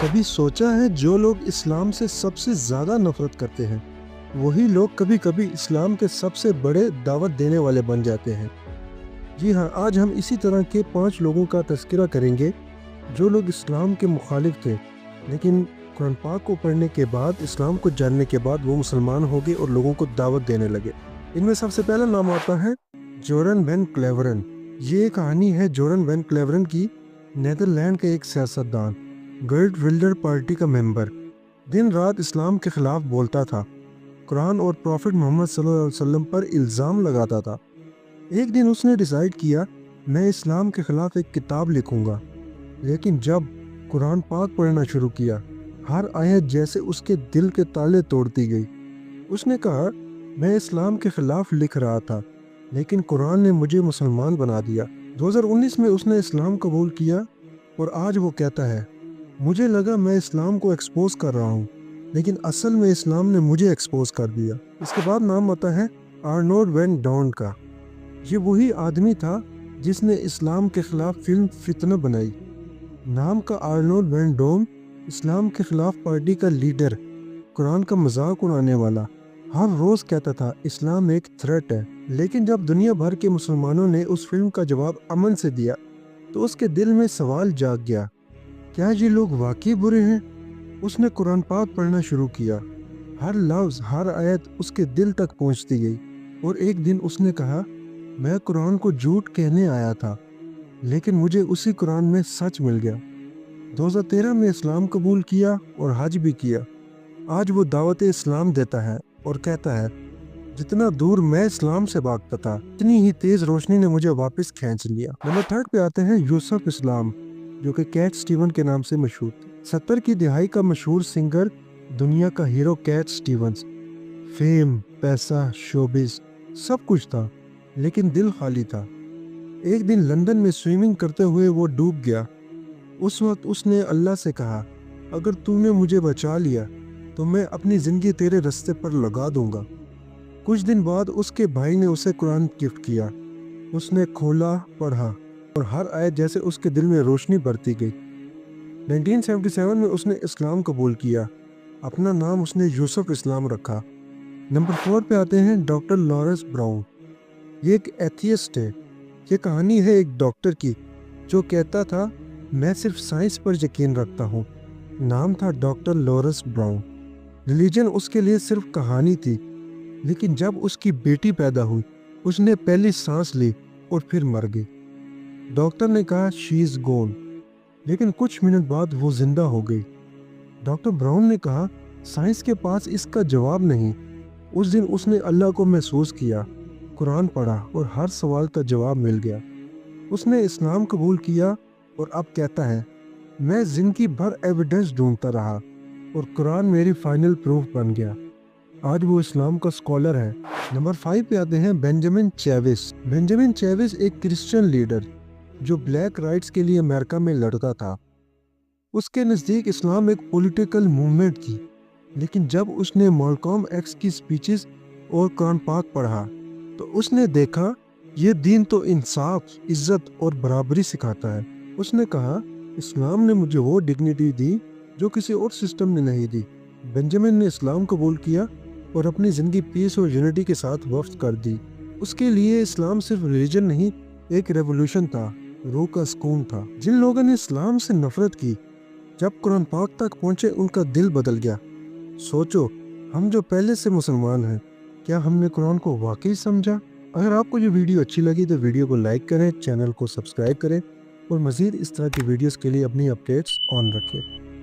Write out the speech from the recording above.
कभी सोचा है जो लोग इस्लाम से सबसे ज़्यादा नफरत करते हैं वही लोग कभी कभी इस्लाम के सबसे बड़े दावत देने वाले बन जाते हैं। जी हाँ, आज हम इसी तरह के 5 लोगों का तज़किरा करेंगे जो लोग इस्लाम के मुखालिफ थे, लेकिन कुरान पाक को पढ़ने के बाद, इस्लाम को जानने के बाद वो मुसलमान हो गए और लोगों को दावत देने लगे। इनमें सबसे पहला नाम आता है जोरन वैन क्लेवरन। ये कहानी है जोरन वैन क्लेवरन की। नीदरलैंड के एक सियासतदान, गर्ड विल्डर पार्टी का मेंबर, दिन रात इस्लाम के ख़िलाफ़ बोलता था, कुरान और प्रॉफिट मोहम्मद सल्लल्लाहु अलैहि वसल्लम पर इल्ज़ाम लगाता था। एक दिन उसने डिसाइड किया, मैं इस्लाम के ख़िलाफ़ एक किताब लिखूंगा। लेकिन जब कुरान पाक पढ़ना शुरू किया, हर आयत जैसे उसके दिल के ताले तोड़ती गई। उसने कहा, मैं इस्लाम के ख़िलाफ़ लिख रहा था, लेकिन कुरान ने मुझे मुसलमान बना दिया। 2019 में उसने इस्लाम कबूल किया और आज वो कहता है, मुझे लगा मैं इस्लाम को एक्सपोज कर रहा हूँ, लेकिन असल में इस्लाम ने मुझे एक्सपोज कर दिया। इसके बाद नाम आता है आर्नोल्ड वैन डॉन का। ये वही आदमी था जिसने इस्लाम के ख़िलाफ़ फिल्म फितना बनाई। नाम का आर्नोल्ड वैन डॉन, इस्लाम के ख़िलाफ़ पार्टी का लीडर, कुरान का मजाक उड़ाने वाला, हर रोज़ कहता था इस्लाम एक थ्रेट है। लेकिन जब दुनिया भर के मुसलमानों ने उस फिल्म का जवाब अमन से दिया, तो उसके दिल में सवाल जाग गया, क्या ये लोग वाकई बुरे हैं? उसने कुरान पाक पढ़ना शुरू किया। हर लफ्ज़, हर आयत उसके दिल तक पहुंचती गई। और एक दिन उसने कहा, मैं कुरान को झूठ कहने आया था, लेकिन मुझे उसी कुरान में सच मिल गया। 2013 में इस्लाम कबूल किया और हज भी किया। आज वो दावत इस्लाम देता है और कहता है, जितना दूर मैं इस्लाम से भागता था, इतनी ही तेज़ रोशनी ने मुझे वापस खींच लिया। नंबर 3 पे आते हैं यूसुफ इस्लाम, जो कि कैट स्टीवन के नाम से मशहूर थे। 70 की दिहाई का मशहूर सिंगर, दुनिया का हीरो कैट स्टीवंस। फेम, पैसा, शोबिस सब कुछ था, लेकिन दिल खाली था। एक दिन लंदन में स्विमिंग करते हुए वो डूब गया। उस वक्त उसने अल्लाह से कहा, अगर तूने मुझे बचा लिया तो मैं अपनी ज़िंदगी तेरे रास्ते पर लगा दूंगा। कुछ दिन बाद उसके भाई ने उसे कुरान गिफ्ट किया। उसने खोला, पढ़ा और हर आयत जैसे उसके दिल में रोशनी बढ़ती गई। 1977 में उसने इस्लाम कबूल किया। अपना नाम उसने यूसुफ इस्लाम रखा। नंबर 4 पे आते हैं डॉक्टर लॉरेंस ब्राउन। ये एक एथियस्ट है। ये कहानी है एक डॉक्टर की जो कहता था, मैं सिर्फ साइंस पर यकीन रखता हूँ। नाम था डॉक्टर लॉरेंस ब्राउन। रिलीजन उसके लिए सिर्फ कहानी थी, लेकिन जब उसकी बेटी पैदा हुई, उसने पहली सांस ली और फिर मर गई। डॉक्टर ने कहा, शी इज़ गॉन, लेकिन कुछ मिनट बाद वो जिंदा हो गई। डॉक्टर ब्राउन ने कहा, साइंस के पास इसका जवाब नहीं। उस दिन उसने अल्लाह को महसूस किया, कुरान पढ़ा और हर सवाल का जवाब मिल गया। उसने इस्लाम कबूल किया और अब कहता है, मैं जिंदगी भर एविडेंस ढूंढता रहा और कुरान मेरी फाइनल प्रूफ बन गया। आज वो इस्लाम का स्कॉलर है। नंबर 5 पे आते हैं बेंजामिन चेविस। बेंजामिन चेविस एक क्रिश्चियन लीडर जो ब्लैक राइट्स के लिए अमेरिका में लड़ता था। उसके नज़दीक इस्लाम एक पॉलिटिकल मूवमेंट थी, लेकिन जब उसने मालकॉम एक्स की स्पीचेस और कुरान पाक पढ़ा, तो उसने देखा, ये दीन तो इंसाफ, इज्जत और बराबरी सिखाता है। उसने कहा, इस्लाम ने मुझे वो डिग्निटी दी जो किसी और सिस्टम ने नहीं दी। बेंजामिन ने इस्लाम कबूल किया और अपनी ज़िंदगी पीस और यूनिटी के साथ वक्फ कर दी। उसके लिए इस्लाम सिर्फ रिलीजन नहीं, एक रेवोल्यूशन था, रूह का सुकून था। जिन लोगों ने इस्लाम से नफरत की, जब कुरान पाक तक पहुँचे उनका दिल बदल गया। सोचो, हम जो पहले से मुसलमान हैं, क्या हमने कुरान को वाकई समझा? अगर आपको ये वीडियो अच्छी लगी तो वीडियो को लाइक करें, चैनल को सब्सक्राइब करें और मज़ीद इस तरह की वीडियोस के लिए अपनी अपडेट्स ऑन रखें।